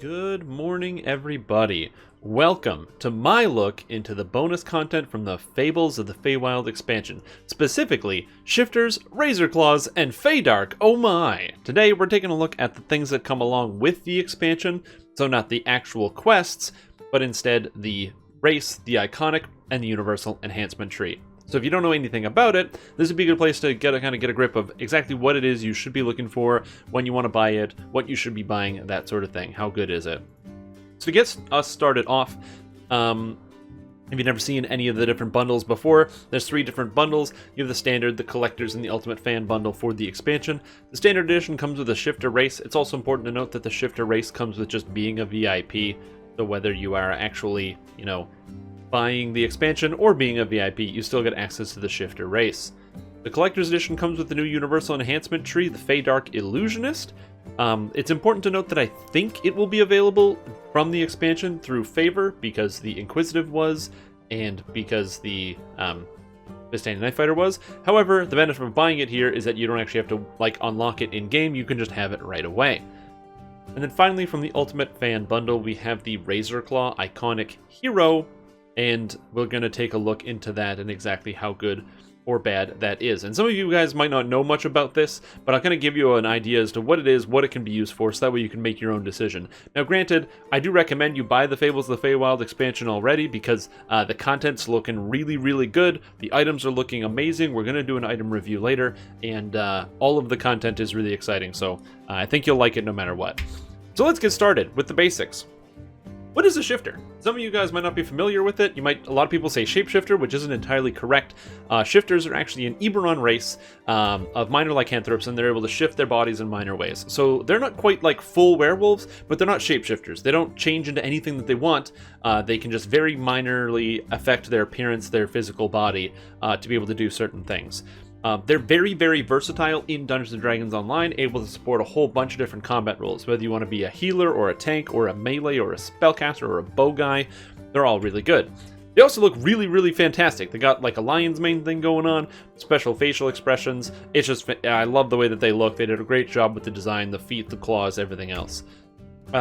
Good morning, everybody. Welcome to my look into the bonus content from the Fables of the Feywild expansion, specifically Shifters, Razor Claws, and Feydark. Oh my! Today we're taking a look at the things that come along with the expansion, so not the actual quests, but instead the race, the iconic, and the universal enhancement tree. So if you don't know anything about it, this would be a good place to get a grip of exactly what it is you should be looking for, when you want to buy it, what you should be buying, that sort of thing. How good is it? So to get us started off, if you've never seen any of the different bundles before, there's 3 different bundles. You have the standard, the collectors, and the ultimate fan bundle for the expansion. The standard edition comes with a shifter race. It's also important to note that the shifter race comes with just being a VIP. So whether you are actually, buying the expansion or being a VIP, you still get access to the shifter race. The collector's edition comes with the new universal enhancement tree, the Feydark Illusionist. It's important to note that I think it will be available from the expansion through favor because the Inquisitive was, and because the Vistani Knife Fighter was. However, the benefit of buying it here is that you don't actually have to unlock it in game. You can just have it right away. And then finally, from the Ultimate Fan Bundle, we have the Razor Claw Iconic Hero. And we're going to take a look into that and exactly how good or bad that is. And some of you guys might not know much about this, but I'll kind of give you an idea as to what it is, what it can be used for, so that way you can make your own decision. Now granted, I do recommend you buy the Fables of the Feywild expansion already, because the content's looking really, really good. The items are looking amazing. We're going to do an item review later, and all of the content is really exciting, so I think you'll like it no matter what. So let's get started with the basics. What is a shifter? Some of you guys might not be familiar with it. A lot of people say shapeshifter, which isn't entirely correct. Shifters are actually an Eberron race of minor lycanthropes, and they're able to shift their bodies in minor ways. So they're not quite like full werewolves, but they're not shapeshifters. They don't change into anything that they want. They can just very minorly affect their appearance, their physical body, to be able to do certain things. They're very, very versatile in Dungeons & Dragons Online, able to support a whole bunch of different combat roles. Whether you want to be a healer, or a tank, or a melee, or a spellcaster, or a bow guy, they're all really good. They also look really, really fantastic. They got like a lion's mane thing going on, special facial expressions. It's just, I love the way that they look. They did a great job with the design, the feet, the claws, everything else.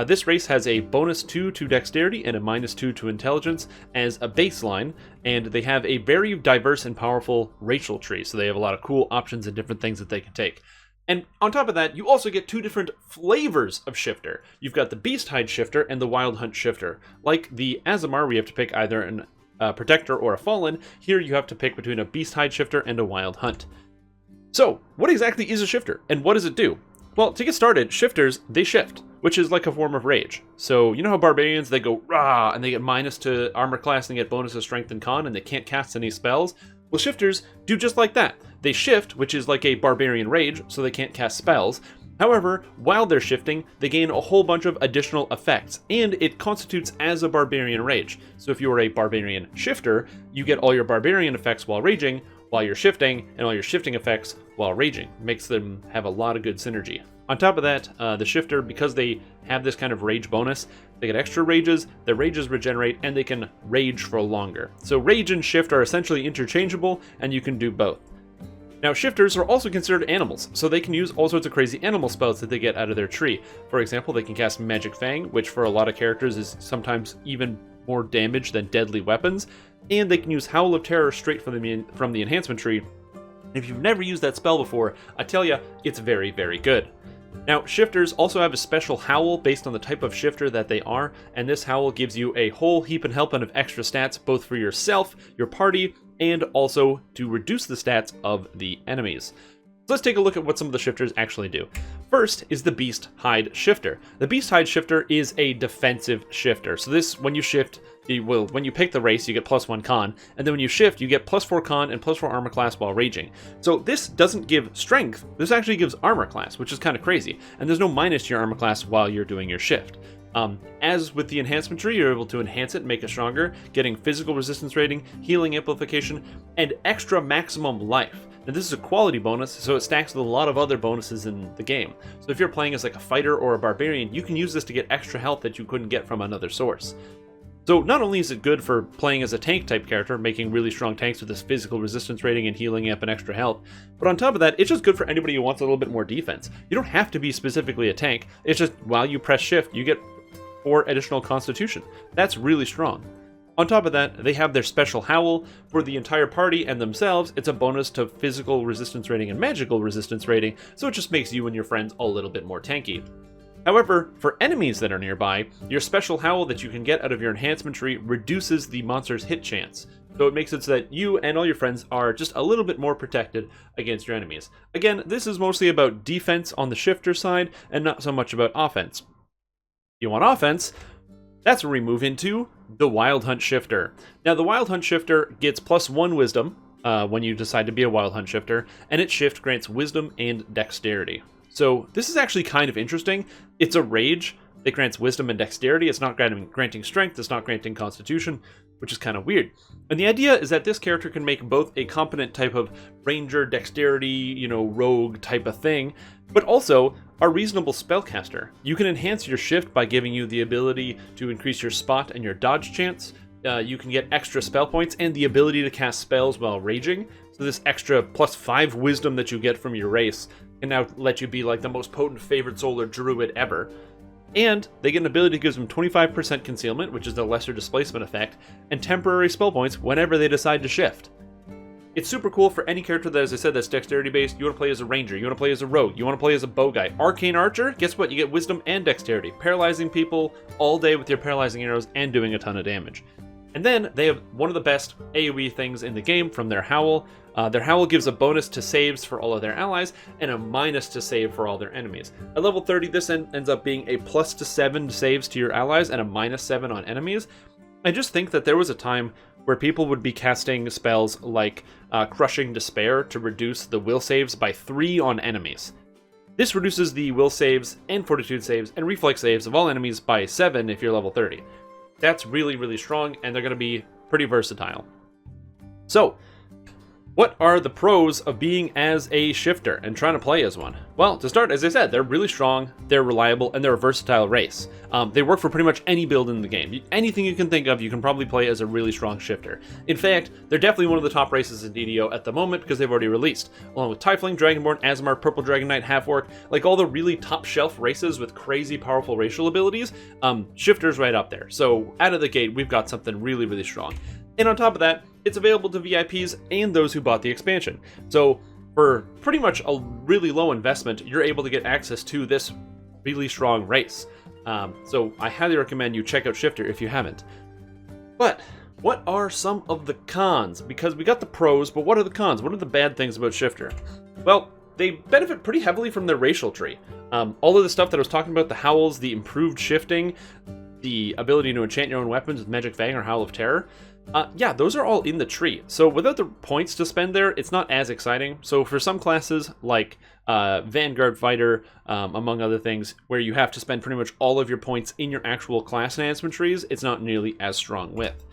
This race has a bonus 2 to dexterity and a minus 2 to intelligence as a baseline, and they have a very diverse and powerful racial tree, so they have a lot of cool options and different things that they can take. And on top of that, you also get 2 different flavors of shifter. You've got the Beast Hide shifter and the Wild Hunt shifter. Like the Azamar, we have to pick either a Protector or a Fallen. Here you have to pick between a Beast Hide shifter and a Wild Hunt. So, what exactly is a shifter, and what does it do? Well, to get started, shifters, they shift, which is like a form of rage. So, you know how barbarians, they go rah, and they get minus to armor class and they get bonus to strength and con, and they can't cast any spells? Well, shifters do just like that. They shift, which is like a barbarian rage, so they can't cast spells. However, while they're shifting, they gain a whole bunch of additional effects, and it constitutes as a barbarian rage. So if you are a barbarian shifter, you get all your barbarian effects while raging, while you're shifting, and all your shifting effects while raging. It makes them have a lot of good synergy. On top of that, the shifter, because they have this kind of rage bonus, they get extra rages, their rages regenerate, and they can rage for longer. So rage and shift are essentially interchangeable, and you can do both. Now, shifters are also considered animals, so they can use all sorts of crazy animal spells that they get out of their tree. For example, they can cast Magic Fang, which for a lot of characters is sometimes even more damage than deadly weapons, and they can use Howl of Terror straight from the enhancement tree. If you've never used that spell before, I tell ya, it's very, very good. Now, shifters also have a special howl based on the type of shifter that they are, and this howl gives you a whole heap and helping of extra stats, both for yourself, your party, and also to reduce the stats of the enemies. So let's take a look at what some of the shifters actually do. First is the Beast Hide shifter. The Beast Hide shifter is a defensive shifter. So this, when you shift, when you pick the race, you get +1 con, and then when you shift, you get +4 con and +4 armor class while raging. So this doesn't give strength, this actually gives armor class, which is kind of crazy, and there's no minus to your armor class while you're doing your shift. As with the enhancement tree, you're able to enhance it and make it stronger, getting physical resistance rating, healing amplification, and extra maximum life. Now this is a quality bonus, so it stacks with a lot of other bonuses in the game. So if you're playing as like a fighter or a barbarian, you can use this to get extra health that you couldn't get from another source. So not only is it good for playing as a tank type character, making really strong tanks with this physical resistance rating and healing up and extra health, but on top of that, it's just good for anybody who wants a little bit more defense. You don't have to be specifically a tank, it's just while you press shift, you get or additional constitution. That's really strong. On top of that, they have their special howl for the entire party and themselves. It's a bonus to physical resistance rating and magical resistance rating, so it just makes you and your friends a little bit more tanky. However, for enemies that are nearby, your special howl that you can get out of your enhancement tree reduces the monster's hit chance. So it makes it so that you and all your friends are just a little bit more protected against your enemies. Again, this is mostly about defense on the shifter side and not so much about offense. You want offense? That's where we move into the Wild Hunt Shifter. Now, the Wild Hunt Shifter gets +1 wisdom when you decide to be a Wild Hunt Shifter, and its shift grants wisdom and dexterity. So this is actually kind of interesting. It's a rage that grants wisdom and dexterity. It's not granting strength, it's not granting constitution, which is kind of weird. And the idea is that this character can make both a competent type of ranger, dexterity, rogue type of thing, but also a reasonable spellcaster. You can enhance your shift by giving you the ability to increase your spot and your dodge chance. You can get extra spell points and the ability to cast spells while raging. So this extra +5 wisdom that you get from your race can now let you be like the most potent favorite soul or druid ever. And they get an ability that gives them 25% concealment, which is the lesser displacement effect, and temporary spell points whenever they decide to shift. It's super cool for any character that, as I said, that's dexterity based. You want to play as a ranger, you want to play as a rogue, you want to play as a bow guy. Arcane archer, guess what? You get wisdom and dexterity. Paralyzing people all day with your paralyzing arrows and doing a ton of damage. And then they have one of the best AoE things in the game from their howl. Their howl gives a bonus to saves for all of their allies and a minus to save for all their enemies. At level 30, this ends up being a +7 saves to your allies and a -7 on enemies. I just think that there was a time where people would be casting spells like Crushing Despair to reduce the will saves by 3 on enemies. This reduces the will saves and fortitude saves and reflex saves of all enemies by 7 if you're level 30. That's really, really strong, and they're going to be pretty versatile. So, what are the pros of being as a shifter and trying to play as one? Well, to start, as I said, they're really strong, they're reliable, and they're a versatile race. They work for pretty much any build in the game. Anything you can think of, you can probably play as a really strong shifter. In fact, they're definitely one of the top races in DDO at the moment because they've already released. Along with Tiefling, Dragonborn, Aasimar, Purple Dragon Knight, Half-Orc, like all the really top-shelf races with crazy powerful racial abilities, Shifter's right up there. So, out of the gate, we've got something really, really strong. And on top of that, it's available to VIPs and those who bought the expansion. So for pretty much a really low investment, you're able to get access to this really strong race. So I highly recommend you check out Shifter if you haven't. But what are some of the cons? Because we got the pros, but what are the cons? What are the bad things about Shifter? Well, they benefit pretty heavily from their racial tree. All of the stuff that I was talking about, the howls, the improved shifting, the ability to enchant your own weapons with Magic Fang or Howl of Terror, yeah, those are all in the tree. So without the points to spend there, it's not as exciting. So for some classes, like Vanguard Fighter, among other things, where you have to spend pretty much all of your points in your actual class enhancement trees, it's not nearly as strong with.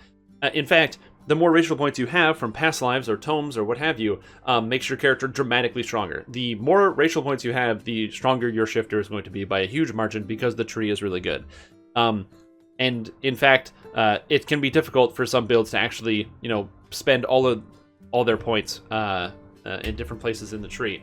In fact, the more racial points you have from past lives or tomes or what have you, makes your character dramatically stronger. The more racial points you have, the stronger your shifter is going to be by a huge margin because the tree is really good. And in fact, it can be difficult for some builds to actually, spend all their points in different places in the tree.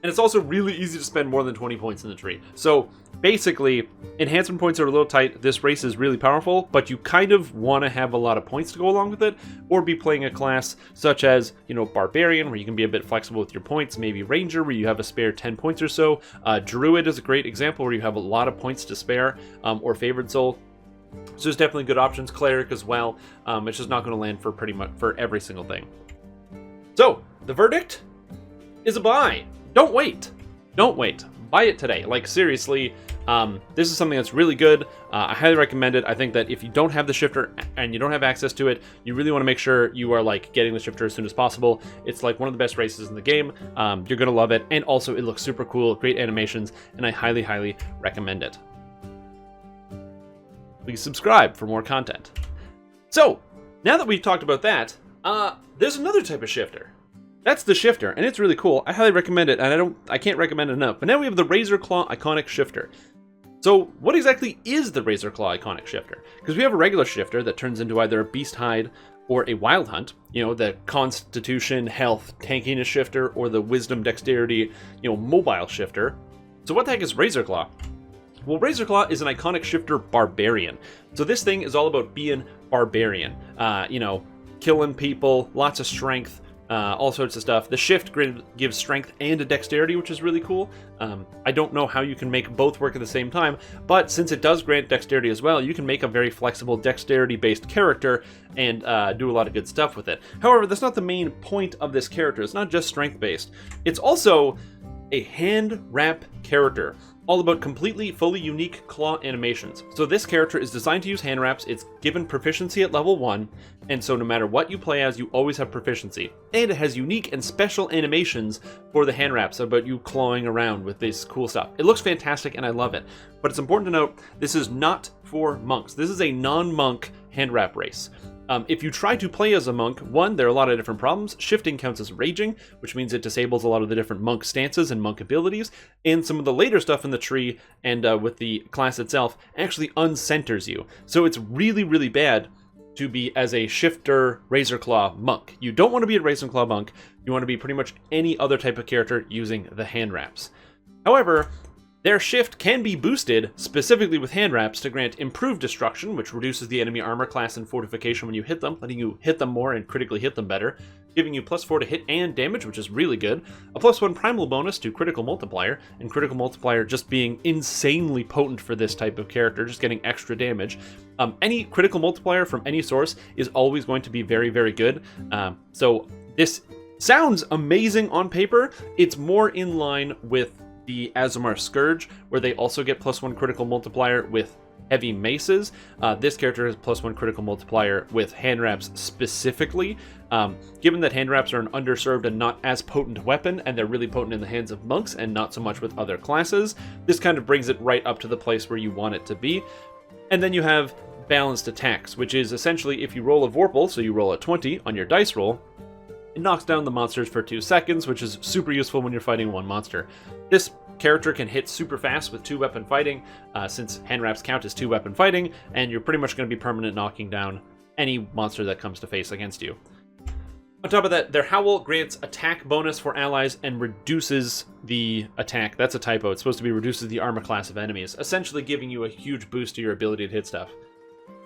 And it's also really easy to spend more than 20 points in the tree. So basically, enhancement points are a little tight. This race is really powerful, but you kind of want to have a lot of points to go along with it, or be playing a class such as, Barbarian, where you can be a bit flexible with your points, maybe Ranger, where you have a spare 10 points or so. Druid is a great example where you have a lot of points to spare, or Favored Soul. So there's definitely good options. Cleric as well. It's just not going to land for pretty much for every single thing. So the verdict is a buy. Don't wait. Don't wait. Buy it today. Like seriously, this is something that's really good. I highly recommend it. I think that if you don't have the shifter and you don't have access to it, you really want to make sure you are getting the shifter as soon as possible. It's one of the best races in the game. You're gonna love it, and also it looks super cool. Great animations, and I highly, highly recommend it. Please subscribe for more content. So, now that we've talked about that, there's another type of shifter. That's the shifter, and it's really cool. I highly recommend it, and I can't recommend it enough. But now we have the Razor Claw Iconic Shifter. So, what exactly is the Razor Claw Iconic Shifter? Because we have a regular shifter that turns into either a Beast Hide or a Wild Hunt, the Constitution, Health, Tankiness shifter, or the Wisdom, Dexterity, mobile shifter. So what the heck is Razor Claw? Well, Razorclaw is an iconic shifter barbarian. So this thing is all about being barbarian. You know, killing people, lots of strength, all sorts of stuff. The shift gives strength and a dexterity, which is really cool. I don't know how you can make both work at the same time, but since it does grant dexterity as well, you can make a very flexible dexterity-based character and do a lot of good stuff with it. However, that's not the main point of this character. It's not just strength-based. It's also a hand wrap character, all about completely, fully unique claw animations. So this character is designed to use hand wraps. It's given proficiency at level 1, and so no matter what you play as, you always have proficiency. And it has unique and special animations for the hand wraps about you clawing around with this cool stuff. It looks fantastic, and I love it. But it's important to note, this is not for monks. This is a non-monk hand wrap race. If you try to play as a monk, one, there are a lot of different problems. Shifting counts as raging, which means it disables a lot of the different monk stances and monk abilities, and some of the later stuff in the tree and with the class itself actually uncenters you. So it's really, really bad to be as a shifter Razorclaw monk. You don't want to be a Razorclaw monk. You want to be pretty much any other type of character using the hand wraps. However, their shift can be boosted, specifically with hand wraps, to grant improved destruction, which reduces the enemy armor class and fortification when you hit them, letting you hit them more and critically hit them better, giving you +4 to hit and damage, which is really good, a +1 primal bonus to critical multiplier, and critical multiplier just being insanely potent for this type of character, just getting extra damage. Any critical multiplier from any source is always going to be very, very good. So this sounds amazing on paper. It's more in line with the Azumar Scourge, where they also get +1 critical multiplier with heavy maces. This character has +1 critical multiplier with hand wraps specifically. Given that hand wraps are an underserved and not as potent weapon, and they're really potent in the hands of monks and not so much with other classes, this kind of brings it right up to the place where you want it to be. And then you have balanced attacks, which is essentially if you roll a Vorpal, so you roll a 20 on your dice roll, it knocks down the monsters for 2 seconds, which is super useful when you're fighting one monster. This character can hit super fast with 2-weapon fighting, since hand wraps count as 2-weapon fighting, and you're pretty much going to be permanent knocking down any monster that comes to face against you. On top of that, their Howl grants attack bonus for allies and reduces the attack. That's a typo. It's supposed to be reduces the armor class of enemies, essentially giving you a huge boost to your ability to hit stuff.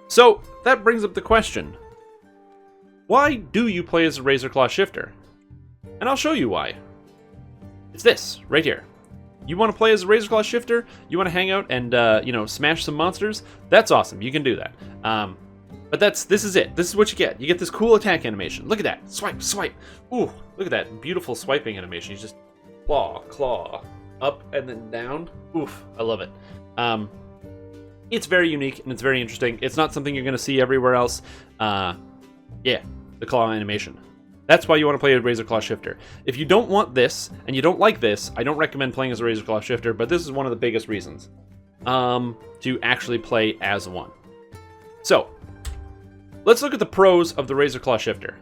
So, that brings up the question. Why do you play as a Razorclaw shifter? And I'll show you why. It's this, right here. You want to play as a Razorclaw shifter? You want to hang out and, smash some monsters? That's awesome. You can do that. But this is it. This is what you get. You get this cool attack animation. Look at that. Swipe, swipe. Ooh, look at that beautiful swiping animation. You just claw, up and then down. Oof, I love it. It's very unique and it's very interesting. It's not something you're going to see everywhere else. Yeah, the claw animation. That's why you want to play a Razorclaw shifter. If you don't want this, and you don't like this, I don't recommend playing as a Razorclaw shifter, but this is one of the biggest reasons to actually play as one. So, let's look at the pros of the Razorclaw shifter.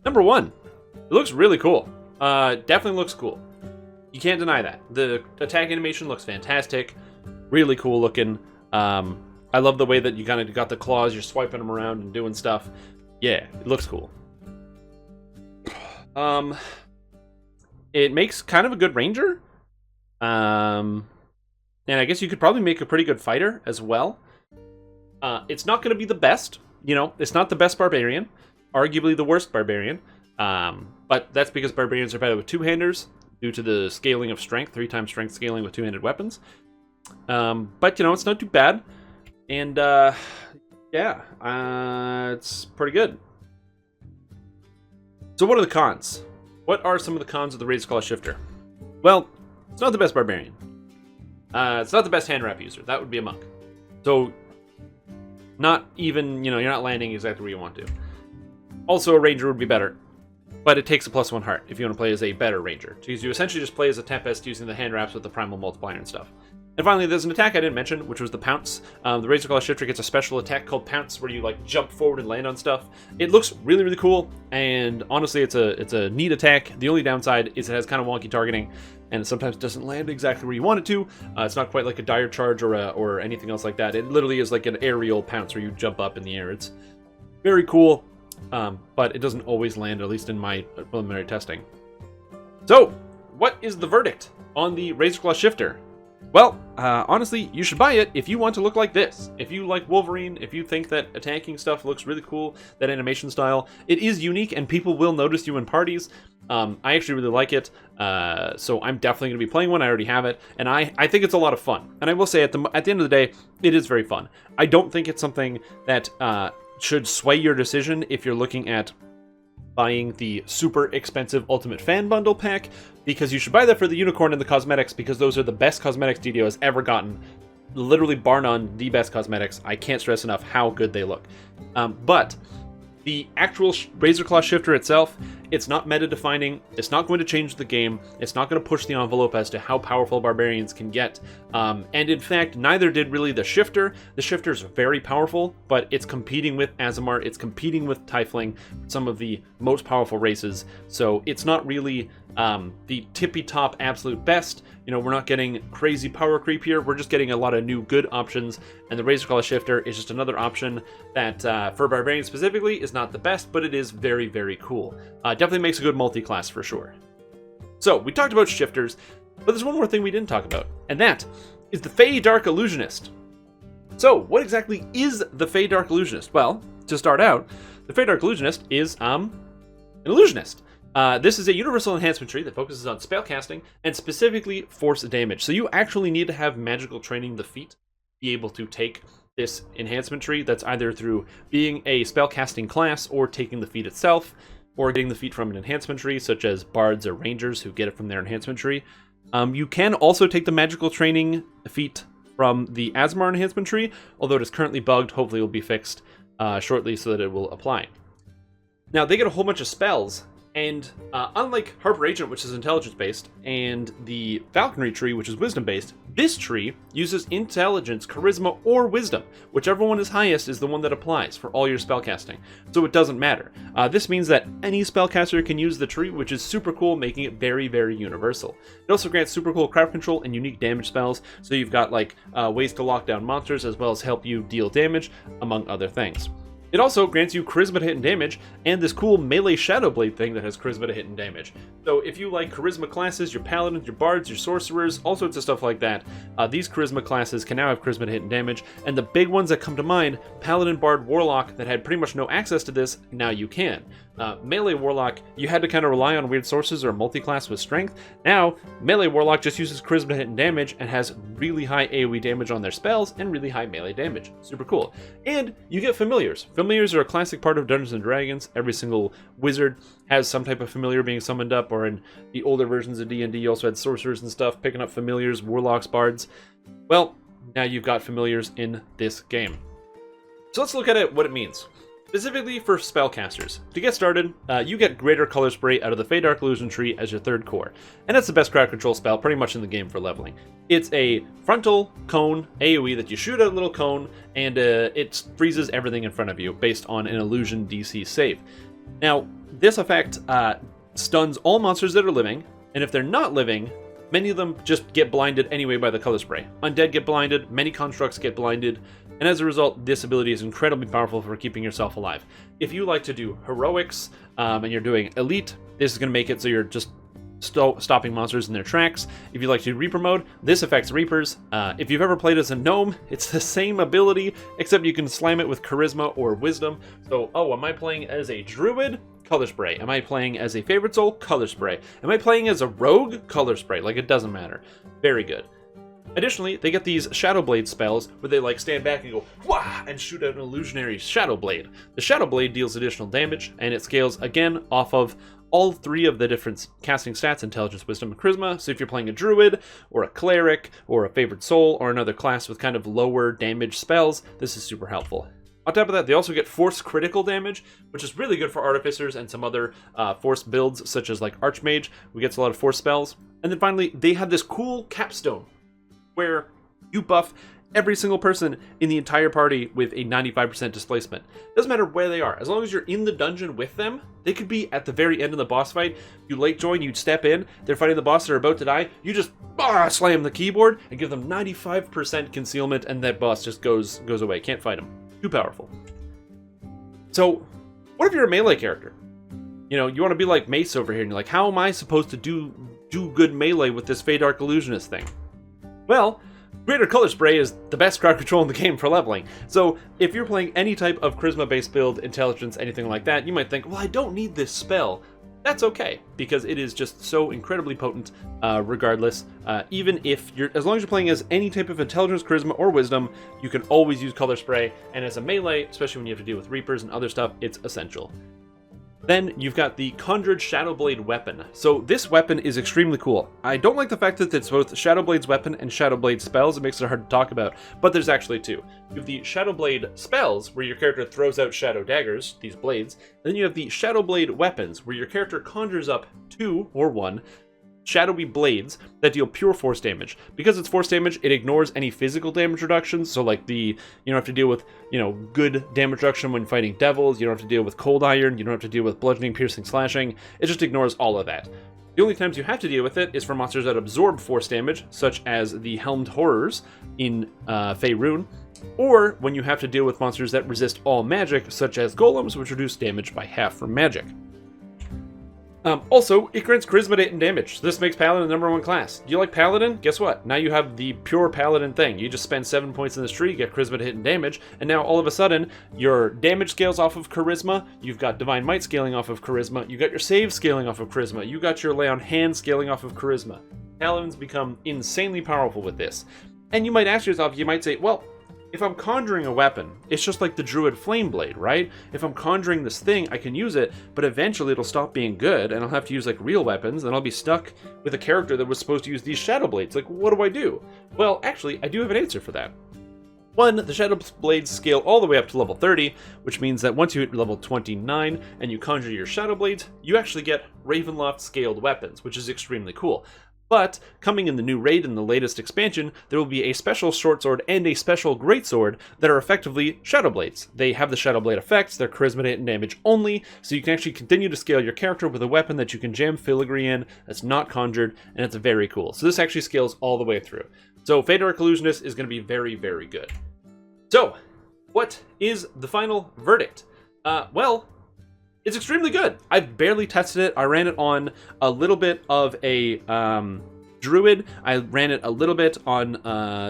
Number 1, it looks really cool. Definitely looks cool. You can't deny that. The attack animation looks fantastic. Really cool looking. I love the way that you kind of got the claws, you're swiping them around and doing stuff. Yeah, it looks cool. It makes kind of a good ranger. And I guess you could probably make a pretty good fighter as well. It's not going to be the best. It's not the best barbarian. Arguably the worst barbarian. But that's because barbarians are better with two-handers due to the scaling of strength, 3x strength scaling with two-handed weapons. But, it's not too bad. And, it's pretty good. So what are the cons? What are some of the cons of the Razorclaw shifter? Well, it's not the best barbarian. It's not the best hand wrap user. That would be a monk. So, not even, you're not landing exactly where you want to. Also, a ranger would be better. But it takes a +1 heart if you want to play as a better ranger. Because you essentially just play as a Tempest using the hand wraps with the primal multiplier and stuff. And finally, there's an attack I didn't mention, which was the Pounce. The Razorclaw shifter gets a special attack called Pounce, where you jump forward and land on stuff. It looks really, really cool, and honestly, it's a neat attack. The only downside is it has kind of wonky targeting, and it sometimes doesn't land exactly where you want it to. It's not quite like a dire charge or anything else like that. It literally is like an aerial pounce where you jump up in the air. It's very cool, but it doesn't always land, at least in my preliminary testing. So, what is the verdict on the Razorclaw shifter? Well, honestly, you should buy it if you want to look like this. If you like Wolverine, if you think that attacking stuff looks really cool, that animation style, it is unique and people will notice you in parties. I actually really like it, so I'm definitely going to be playing one. I already have it, and I think it's a lot of fun. And I will say, at the end of the day, it is very fun. I don't think it's something that should sway your decision if you're looking at buying the super expensive Ultimate Fan Bundle pack, because you should buy that for the unicorn and the cosmetics, because those are the best cosmetics DDO has ever gotten. Literally, bar none, the best cosmetics. I can't stress enough how good they look. But the actual Razor Claw shifter itself, it's not meta-defining, it's not going to change the game, it's not going to push the envelope as to how powerful barbarians can get, and in fact, neither did really the shifter. The shifter's very powerful, but it's competing with Aasimar, it's competing with Tiefling, some of the most powerful races, so it's not really the tippy-top absolute best. You know, we're not getting crazy power creep here, we're just getting a lot of new good options, and the Razor Claw shifter is just another option that, for barbarians specifically, is not the best, but it is very, very cool. Definitely makes a good multi-class for sure. So, we talked about shifters, but there's one more thing we didn't talk about, and that is the Fey Dark Illusionist. So, what exactly is the Fey Dark Illusionist? Well, to start out, the Fey Dark Illusionist is an illusionist. This is a universal enhancement tree that focuses on spellcasting and specifically force damage. So you actually need to have magical training the feat to be able to take this enhancement tree. That's either through being a spellcasting class or taking the feat itself, or getting the feat from an enhancement tree, such as bards or rangers who get it from their enhancement tree. You can also take the magical training feat from the Aasimar enhancement tree, although it is currently bugged. Hopefully it will be fixed shortly so that it will apply. Now, they get a whole bunch of spells, and unlike Harper Agent, which is intelligence-based, and the Falconry tree, which is wisdom-based, this tree uses intelligence, charisma, or wisdom. Whichever one is highest is the one that applies for all your spellcasting, so it doesn't matter. This means that any spellcaster can use the tree, which is super cool, making it very, very universal. It also grants super cool crowd control and unique damage spells, so you've got like ways to lock down monsters as well as help you deal damage, among other things. It also grants you charisma to hit and damage, and this cool melee Shadow Blade thing that has charisma to hit and damage. So if you like charisma classes, your paladins, your bards, your sorcerers, all sorts of stuff like that, these charisma classes can now have charisma to hit and damage, and the big ones that come to mind, paladin, bard, warlock, that had pretty much no access to this, now you can. Melee warlock, you had to kind of rely on weird sources or multi-class with strength. Now, melee warlock just uses charisma to hit and damage and has really high AoE damage on their spells and really high melee damage. Super cool. And you get familiars. Familiars are a classic part of Dungeons & Dragons. Every single wizard has some type of familiar being summoned up, or in the older versions of D&D, you also had sorcerers and stuff picking up familiars, warlocks, bards. Well, now you've got familiars in this game. So let's look at it, what it means. Specifically for spellcasters. To get started, you get Greater Color Spray out of the Fey Dark Illusion tree as your third core, and that's the best crowd control spell pretty much in the game for leveling. It's a frontal cone AoE that you shoot at a little cone, and it freezes everything in front of you based on an illusion DC save. Now, this effect stuns all monsters that are living, and if they're not living, many of them just get blinded anyway by the color spray. Undead get blinded, many constructs get blinded, and as a result, this ability is incredibly powerful for keeping yourself alive. If you like to do heroics, and you're doing elite, this is going to make it so you're just stopping monsters in their tracks. If you like to do Reaper mode, this affects Reapers. If you've ever played as a gnome, it's the same ability, except you can slam it with charisma or wisdom. So, am I playing as a druid? Color spray. Am I playing as a favorite soul? Color spray. Am I playing as a rogue? Color spray. Like, it doesn't matter. Very good. Additionally, they get these Shadow Blade spells where they like stand back and go wah and shoot out an illusionary Shadow Blade. The Shadow Blade deals additional damage, and it scales again off of all three of the different casting stats: intelligence, wisdom, and charisma. So if you're playing a druid or a cleric or a favorite soul or another class with kind of lower damage spells, this is super helpful. On top of that, they also get force critical damage, which is really good for artificers and some other force builds, such as like Archmage, who gets a lot of force spells. And then finally, they have this cool capstone where you buff every single person in the entire party with a 95% displacement. Doesn't matter where they are. As long as you're in the dungeon with them, they could be at the very end of the boss fight. You late join, you step in, they're fighting the boss, they're about to die, you just slam the keyboard and give them 95% concealment, and that boss just goes away. Can't fight him. Too powerful. So, what if you're a melee character? You know, you want to be like Mace over here, and you're like, how am I supposed to do good melee with this Fey Dark Illusionist thing? Well, Greater Color Spray is the best crowd control in the game for leveling. So if you're playing any type of Charisma-based build, Intelligence, anything like that, you might think, well, I don't need this spell. That's okay, because it is just so incredibly potent, regardless. Even if as long as you're playing as any type of Intelligence, Charisma, or Wisdom, you can always use Color Spray, and as a melee, especially when you have to deal with Reapers and other stuff, it's essential. Then you've got the Conjured Shadowblade weapon. So this weapon is extremely cool. I don't like the fact that it's both Shadowblade's weapon and Shadowblade spells. It makes it hard to talk about, but there's actually two. You have the Shadowblade spells, where your character throws out shadow daggers, these blades. Then you have the Shadowblade weapons, where your character conjures up 2 or 1 shadowy blades that deal pure force damage. Because it's force damage, it ignores any physical damage reductions. So like you don't have to deal with, good damage reduction when fighting devils. You don't have to deal with cold iron. You don't have to deal with bludgeoning, piercing, slashing. It just ignores all of that. The only times you have to deal with it is for monsters that absorb force damage, such as the Helmed Horrors in Faerun, or when you have to deal with monsters that resist all magic, such as golems, which reduce damage by half from magic. Also, it grants Charisma to hit and damage, so this makes Paladin the #1 class. Do you like Paladin? Guess what? Now you have the pure Paladin thing. You just spend 7 points in this tree, get Charisma to hit and damage, and now all of a sudden, your damage scales off of Charisma, you've got Divine Might scaling off of Charisma, you got your save scaling off of Charisma, you got your lay on hand scaling off of Charisma. Paladins become insanely powerful with this. And you might ask yourself, you might say, well, if I'm conjuring a weapon, it's just like the Druid Flameblade, right? If I'm conjuring this thing, I can use it, but eventually it'll stop being good, and I'll have to use like real weapons, and I'll be stuck with a character that was supposed to use these Shadow Blades. Like, what do I do? Well, actually, I do have an answer for that. One, the Shadow Blades scale all the way up to level 30, which means that once you hit level 29 and you conjure your Shadow Blades, you actually get Ravenloft scaled weapons, which is extremely cool. But, coming in the new raid in the latest expansion, there will be a special short sword and a special greatsword that are effectively Shadow Blades. They have the Shadow Blade effects, they're charisma and damage only, so you can actually continue to scale your character with a weapon that you can jam filigree in, that's not conjured, and it's very cool. So this actually scales all the way through. So Feydark Illusionist is going to be very, very good. So, what is the final verdict? Well, it's extremely good. I've barely tested it. I ran it on a little bit of a druid. I ran it a little bit on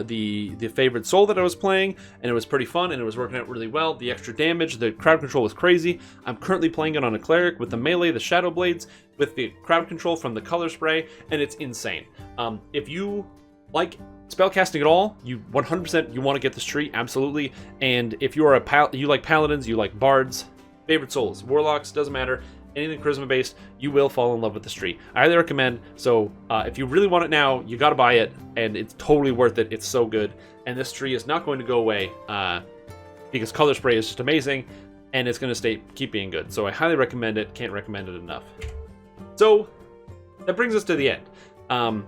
the favorite soul that I was playing, and it was pretty fun, and it was working out really well. The extra damage, the crowd control was crazy. I'm currently playing it on a cleric with the melee, the Shadow Blades, with the crowd control from the color spray, and it's insane. If you like spellcasting at all, you 100% you want to get this tree, absolutely. And if you are you like paladins, you like bards, favorite souls, warlocks, doesn't matter, anything charisma based, you will fall in love with this tree. I highly recommend. So if you really want it now, you got to buy it, and it's totally worth it. It's so good, and this tree is not going to go away because color spray is just amazing, and it's going to keep being good. So I highly recommend it. Can't recommend it enough. So that brings us to the end.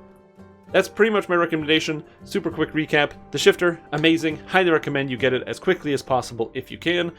That's pretty much my recommendation. Super quick recap. The Shifter, amazing. Highly recommend you get it as quickly as possible if you can.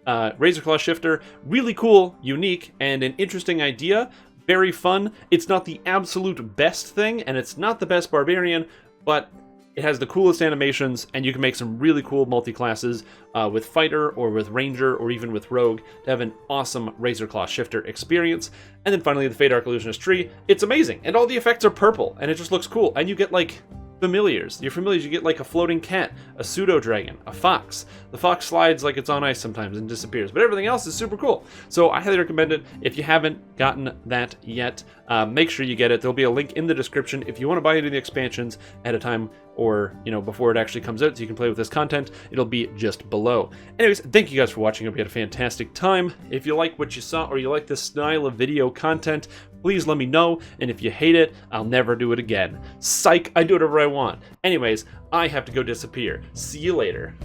Razorclaw Shifter, really cool, unique, and an interesting idea. Very fun. It's not the absolute best thing, and it's not the best Barbarian, but it has the coolest animations, and you can make some really cool multi-classes with Fighter, or with Ranger, or even with Rogue, to have an awesome Razorclaw Shifter experience. And then finally, the Feydark Illusionist tree. It's amazing, and all the effects are purple, and it just looks cool. And you get, like, familiars. Your familiars, you get like a floating cat, a pseudo-dragon, a fox. The fox slides like it's on ice sometimes and disappears, but everything else is super cool. So I highly recommend it. If you haven't gotten that yet, make sure you get it. There'll be a link in the description if you want to buy any of the expansions at a time, or before it actually comes out so you can play with this content. It'll be just below. Anyways, thank you guys for watching. I hope you had a fantastic time. If you like what you saw, or you like this style of video content, please let me know, and if you hate it, I'll never do it again. Psych, I do whatever I want. Anyways, I have to go disappear. See you later.